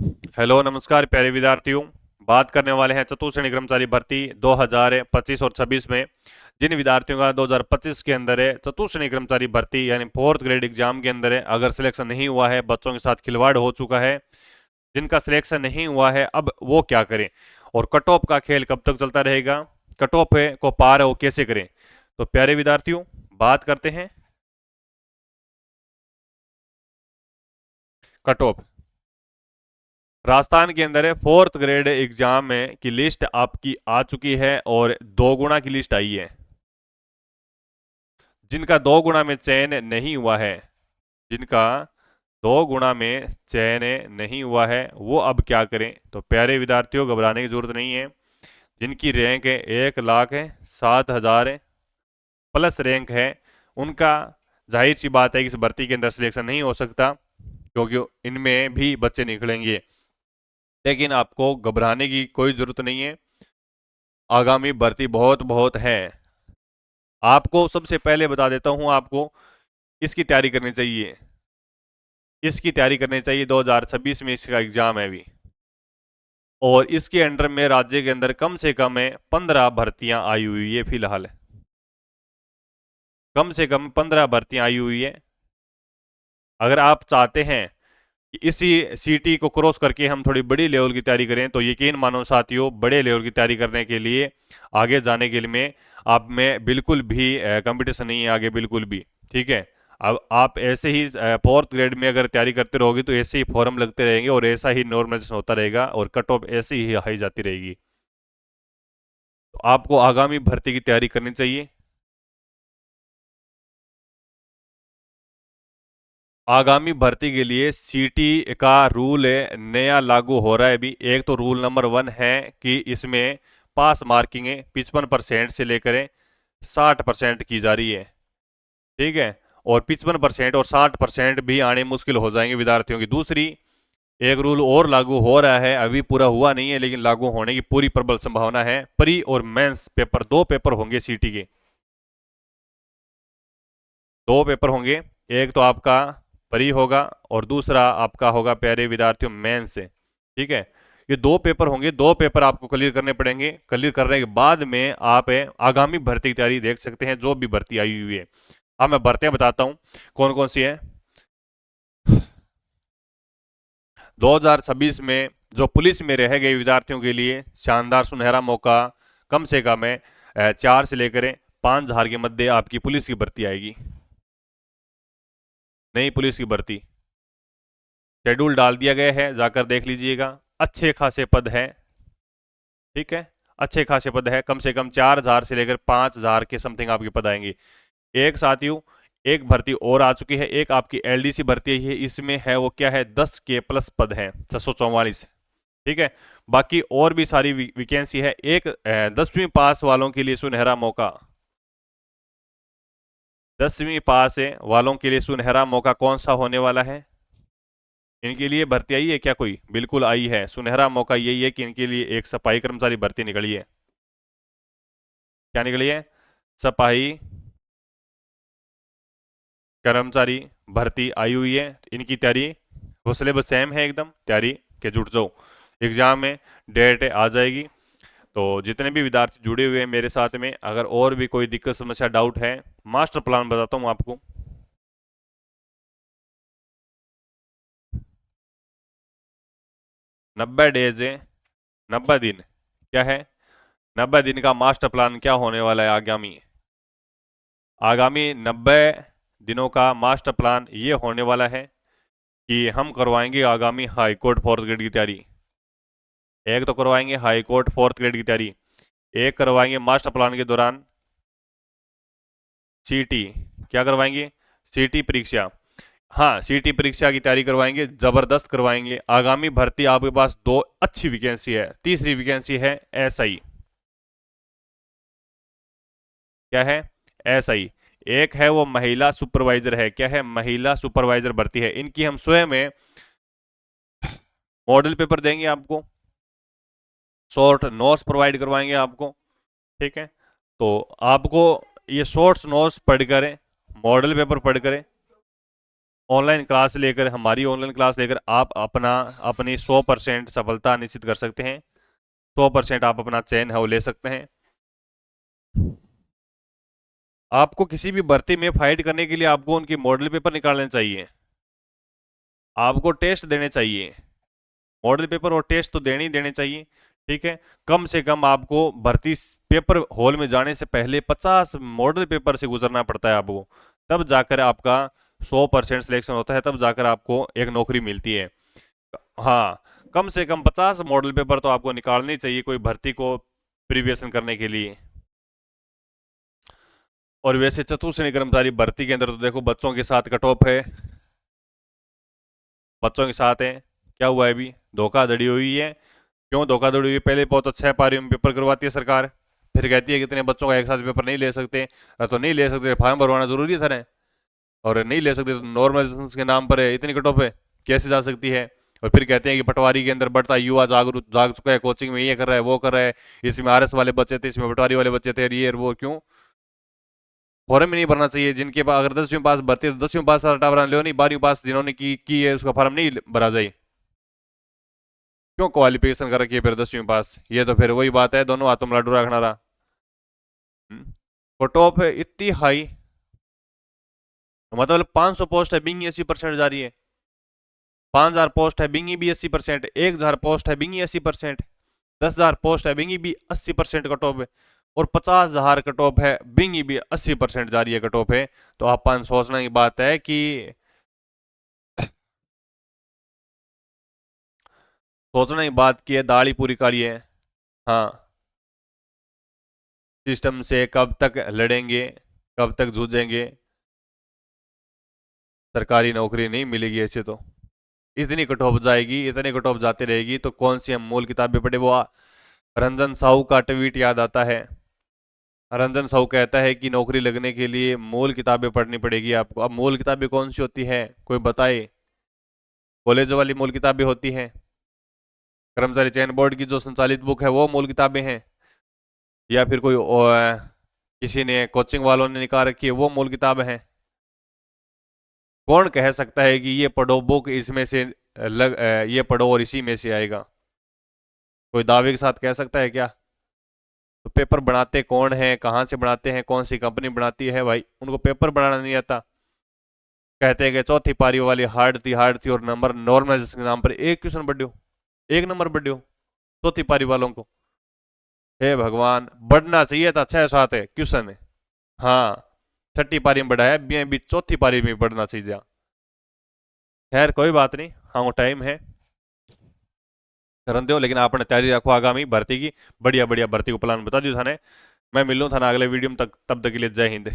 Hello नमस्कार प्यारे विद्यार्थियों। बात करने वाले हैं चतुर्श्रेणी कर्मचारी भर्ती 2025 और 26 में। जिन विद्यार्थियों का 2025 के अंदर है चतुर्श्रेणी कर्मचारी भर्ती यानी फोर्थ ग्रेड एग्जाम के अंदर है, अगर सिलेक्शन नहीं हुआ है, बच्चों के साथ खिलवाड़ हो चुका है, जिनका सिलेक्शन नहीं हुआ है, अब वो क्या करें और कट ऑफ का खेल कब तक चलता रहेगा, कट ऑफ को पार वो कैसे करें। तो प्यारे विद्यार्थियों, बात करते हैं कट ऑफ। राजस्थान के अंदर है फोर्थ ग्रेड एग्जाम में की लिस्ट आपकी आ चुकी है और 2 गुना की लिस्ट आई है। जिनका 2 गुना में चयन नहीं हुआ है, जिनका 2 गुना में चयन नहीं हुआ है, वो अब क्या करें। तो प्यारे विद्यार्थियों, घबराने की जरूरत नहीं है। जिनकी रैंक है 1,07,000 प्लस रैंक है, उनका जाहिर सी बात है कि इस भर्ती के अंदर सिलेक्शन नहीं हो सकता, क्योंकि इनमें भी बच्चे निकलेंगे। लेकिन आपको घबराने की कोई जरूरत नहीं है। आगामी भर्ती बहुत बहुत है। आपको सबसे पहले बता देता हूं, आपको इसकी तैयारी करनी चाहिए। इसकी तैयारी करनी चाहिए, 2026 में इसका एग्जाम है अभी। और इसके अंडर में राज्य के अंदर कम से कम 15 भर्तियां आई हुई है फिलहाल। कम से कम 15 भर्तियां आई हुई है। अगर आप चाहते हैं कि इसी सीटी को क्रॉस करके हम थोड़ी बड़ी लेवल की तैयारी करें, तो यकीन मानो साथियों, बड़े लेवल की तैयारी करने के लिए, आगे जाने के लिए में आप में बिल्कुल भी कंपटीशन नहीं है आगे, बिल्कुल भी। ठीक है। अब आप ऐसे ही फोर्थ ग्रेड में अगर तैयारी करते रहोगे तो ऐसे ही फॉर्म लगते रहेंगे और ऐसा ही नॉर्मलाइजेशन होता रहेगा और कट ऑफ ऐसे ही हाई जाती रहेगी। तो आपको आगामी भर्ती की तैयारी करनी चाहिए। आगामी भर्ती के लिए सीटी का रूल नया लागू हो रहा है अभी। एक तो रूल नंबर 1 है कि इसमें पास मार्किंग 55% से लेकर 60% की जा रही है। ठीक है। और 55% और 60% भी आने मुश्किल हो जाएंगे विद्यार्थियों की। दूसरी, एक रूल और लागू हो रहा है, अभी पूरा हुआ नहीं है लेकिन लागू होने की पूरी प्रबल संभावना है। प्री और मेंस पेपर, 2 पेपर होंगे सीटी के। 2 पेपर होंगे। एक तो आपका परी होगा और दूसरा आपका होगा प्यारे विद्यार्थियों मेंस से। ठीक है। ये 2 पेपर होंगे, 2 पेपर आपको क्लियर करने पड़ेंगे। क्लियर करने के बाद में आप आगामी भर्ती की तैयारी देख सकते हैं, जो भी भर्ती आई हुई है। अब मैं भर्तियां बताता हूं कौन कौन सी है। 2026 में जो पुलिस में रह गए विद्यार्थियों के लिए शानदार सुनहरा मौका। कम से कम 4 से लेकर 5,000 के मध्य आपकी पुलिस की भर्ती आएगी। नई पुलिस की भर्ती शेड्यूल डाल दिया गया है, जाकर देख लीजिएगा। अच्छे खासे पद है। ठीक है। अच्छे खासे पद है, कम से कम 4,000 से लेकर 5,000 के समथिंग आपके पद आएंगे। एक साथियों, एक भर्ती और आ चुकी है, एक आपकी एलडीसी भर्ती है। इसमें है वो क्या है, 10 के प्लस पद है, 644। ठीक है। बाकी और भी सारी वैकेंसी है। एक 10वीं पास वालों के लिए सुनहरा मौका। 10वीं पास वालों के लिए सुनहरा मौका कौन सा होने वाला है। इनके लिए भर्ती आई है क्या कोई? बिल्कुल आई है। सुनहरा मौका यही है कि इनके लिए एक सफाई कर्मचारी भर्ती निकली है। क्या निकली है? सफाई कर्मचारी भर्ती आई हुई है। इनकी तैयारी, वो सिलेबस सेम है एकदम, तैयारी के जुट जाओ। एग्जाम में डेट आ जाएगी। तो जितने भी विद्यार्थी जुड़े हुए हैं मेरे साथ में, अगर और भी कोई दिक्कत समस्या डाउट है, मास्टर प्लान बताता हूँ आपको। 90 डेज है, 90 दिन। क्या है? 90 दिन का मास्टर प्लान क्या होने वाला है आगामी। आगामी 90 दिनों का मास्टर प्लान ये होने वाला है कि हम करवाएंगे आगामी हाई कोर्ट फोर्थ ग्रेड की तैयारी। एक तो करवाएंगे हाई कोर्ट फोर्थ ग्रेड की तैयारी, एक करवाएंगे मास्टर प्लान के दौरान सीटी। क्या करवाएंगे? सीटी परीक्षा। हाँ, सीटी परीक्षा की तैयारी करवाएंगे, जबरदस्त करवाएंगे। आगामी भर्ती आपके पास 2 अच्छी वैकेंसी है। तीसरी वैकेंसी है एसआई। क्या है? एसआई। एक है वो महिला सुपरवाइजर है। क्या है? महिला सुपरवाइजर भर्ती है। इनकी हम स्वयं में मॉडल पेपर देंगे आपको, शॉर्ट नोट्स प्रोवाइड करवाएंगे आपको। ठीक है। तो आपको ये शॉर्ट्स नोट्स पढ़ करें, मॉडल पेपर पढ़ करें ऑनलाइन क्लास लेकर, हमारी ऑनलाइन क्लास लेकर आप अपनी 100% सफलता निश्चित कर सकते हैं। 100% आप अपना चयन है वो ले सकते हैं। आपको किसी भी भर्ती में फाइट करने के लिए आपको उनकी मॉडल पेपर निकालने चाहिए, आपको टेस्ट देने चाहिए। मॉडल पेपर और टेस्ट तो देने ही देने चाहिए, ठीक है। कम से कम आपको भर्ती पेपर हॉल में जाने से पहले 50 मॉडल पेपर से गुजरना पड़ता है आपको, तब जाकर आपका 100% सिलेक्शन होता है, तब जाकर आपको एक नौकरी मिलती है। हाँ, कम से कम 50 मॉडल पेपर तो आपको निकालने चाहिए कोई भर्ती को प्रिपरेशन करने के लिए। और वैसे चतुर्थ श्रेणी कर्मचारी भर्ती के अंदर तो देखो बच्चों के साथ कट ऑफ है, बच्चों के साथ है। क्या हुआ है अभी? धोखाधड़ी हुई है। क्यों धोखाधड़ी हुई है? पहले बहुत अच्छा पारी में पेपर करवाती है सरकार, फिर कहती है कि इतने बच्चों का एक साथ पेपर नहीं ले सकते, तो नहीं ले सकते, फार्म भरवाना जरूरी था ना, और नहीं ले सकते तो नॉर्मलाइजेशन के नाम पर है, इतनी कट ऑफ है कैसे जा सकती है? और फिर कहते हैं कि पटवारी के अंदर बढ़ता युवा जाग चुका है, कोचिंग में ये कर रहा है वो कर रहा है, इसमें आरएस वाले बच्चे थे, इसमें पटवारी वाले बच्चे थे, ये वो। क्यों? फॉर्म ही नहीं भरना चाहिए? जिनके पास अगर 10वीं पास भरती है तो 10वीं पास टावरा लो, नहीं 12वीं पास जिन्होंने की है उसका फॉर्म नहीं भरा जाए? क्यों क्वालिफिकेशन कर रखी है फिर 10वीं पास? ये तो फिर वही बात है, दोनों हाथों में लाडू रखना रहा। कट ऑफ है इतनी हाई, मतलब 500 पोस्ट है, बिंगी 80% जा रही है। 5000 पोस्ट है, बिंगी भी 80%। 1000 पोस्ट है, बिंगी 80%। 10,000 पोस्ट है, बिंगी भी 80% कट ऑफ है। और 50,000 कट ऑफ है, बिंगी भी 80% जा रही है कट ऑफ है। तो अपन सोचने की बात है कि सोचने की बात की है, दाढ़ी पूरी काली है। हाँ, सिस्टम से कब तक लड़ेंगे, कब तक जूझेंगे? सरकारी नौकरी नहीं मिलेगी ऐसे तो। इतनी कट ऑफ जाएगी, इतनी कट ऑफ जाती रहेगी तो कौन सी हम मूल किताबें पढ़े? वो रंजन साहू का ट्वीट याद आता है। रंजन साहू कहता है कि नौकरी लगने के लिए मूल किताबें पढ़नी पड़ेगी आपको। अब मूल किताबें कौन सी होती है, कोई बताए? कॉलेज वाली मूल किताबें होती हैं, कर्मचारी चयन बोर्ड की जो संचालित बुक है वो मूल किताबें हैं, या फिर कोई किसी ने कोचिंग वालों ने निकाल रखी है वो मूल किताब है? कौन कह सकता है कि ये पढ़ो बुक इसमें से ये पढ़ो और इसी में से आएगा? कोई दावे के साथ कह सकता है क्या? तो पेपर बनाते कौन है, कहाँ से बनाते हैं, कौन सी कंपनी बनाती है? भाई उनको पेपर बनाना नहीं आता। कहते हैं कि चौथी पारी वाली हार्ड थी और नंबर नॉर्मलाइजेशन के नाम पर एक क्वेश्चन बढ़ एक नंबर बढ़ चौथी पारी वालों को। हे भगवान, बढ़ना चाहिए था 6-7 क्वेश्चन है। हाँ, छठी पारी में बढ़ा है, भी चौथी पारी में बढ़ना चाहिए। खैर कोई बात नहीं, हाँ टाइम है, करन दो। लेकिन आपने तैयारी रखो आगामी भर्ती की, बढ़िया बढ़िया भर्ती को प्लान बता दियो थाने। मैं मिलूँ थाना अगले वीडियो में, तक तब तक के लिए जय हिंद।